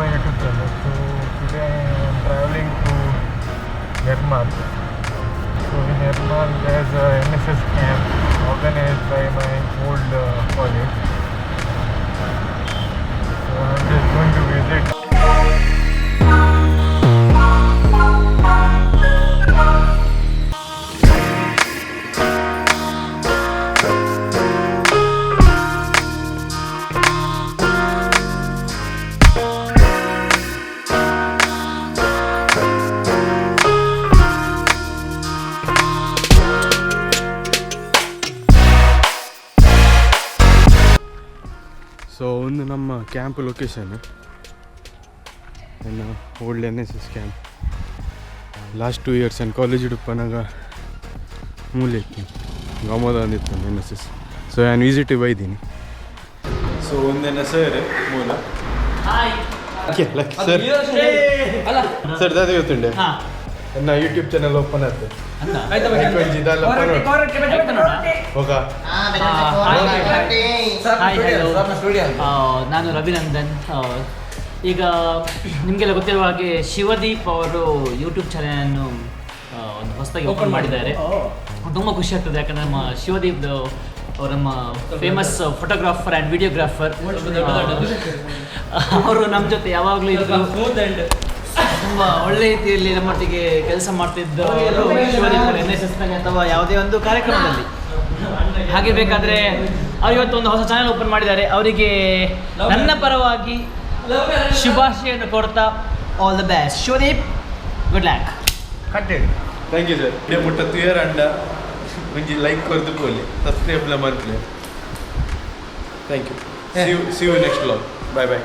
my YouTube channel. So today I am traveling to Yermal. So in Yermal there's a NSS camp organized by my old college. So I'm just going to visit. So ಒಂದು ನಮ್ಮ camp location ನನ್ನ old NSS camp last 2 years ನಾನು college ಹಿಡುಪ್ಪನಾಗ ಮೂಲೆ ಇತ್ತು ಗಮದ ಅಂದಿತ್ತು NSS. So ನಾನು ವಿಸಿಟಿಗೆ ಬೈದೀನಿ. So ಒಂದೇನ sir ಮೂಲ sir sir ದಾದ ಗೊತ್ತುಂಡೆ ನನ್ನ ಯೂಟ್ಯೂಬ್ ಚಾನಲ್ ಓಪನ್ ಆಯ್ತು ನಾನು ರವಿನಂದನ್. ಈಗ ನಿಮಗೆಲ್ಲ ಗೊತ್ತಿರುವ ಹಾಗೆ ಶಿವದೀಪ್ ಅವರು ಯೂಟ್ಯೂಬ್ ಚಾನಲನ್ನು ಒಂದು ಹೊಸದಾಗಿ ಓಪನ್ ಮಾಡಿದ್ದಾರೆ. ತುಂಬ ಖುಷಿ ಆಗ್ತದೆ, ಯಾಕಂದರೆ ನಮ್ಮ ಶಿವದೀಪ್ ಅವರು ನಮ್ಮ ಫೇಮಸ್ ಫೋಟೋಗ್ರಾಫರ್ ಆ್ಯಂಡ್ ವಿಡಿಯೋಗ್ರಾಫರ್. ಅವರು ನಮ್ಮ ಜೊತೆ ಯಾವಾಗಲೂ ಇದ್ರು, ತುಂಬ ಒಳ್ಳೆ ರೀತಿಯಲ್ಲಿ ನಮ್ಮೊಟ್ಟಿಗೆ ಕೆಲಸ ಮಾಡ್ತಿದ್ದರು NSSನಲ್ಲಿ ಅಥವಾ ಯಾವುದೇ ಒಂದು ಕಾರ್ಯಕ್ರಮದಲ್ಲಿ. ಹಾಗೆ ಬೇಕಾದರೆ ಅವ್ರು ಇವತ್ತು ಒಂದು ಹೊಸ ಚಾನೆಲ್ ಓಪನ್ ಮಾಡಿದ್ದಾರೆ. ಅವರಿಗೆ ನನ್ನ ಪರವಾಗಿ ಶುಭಾಶಯನ್ನು ಕೊಡ್ತಾ all the best Shivdeep, good luck. Thank you sir. ಇಡೀ ಮುಟ್ಟ ತುಯರ್ ಅಂಡ ಒಂಜಿ ಲೈಕ್ ಕೊರ್ದು ಕೋಲಿ ಸಬ್ಸ್ಕ್ರೈಬ್ ಮಾಡ್ಕೊಳ್ಳಿ. Thank you. See you next vlog. Bye bye.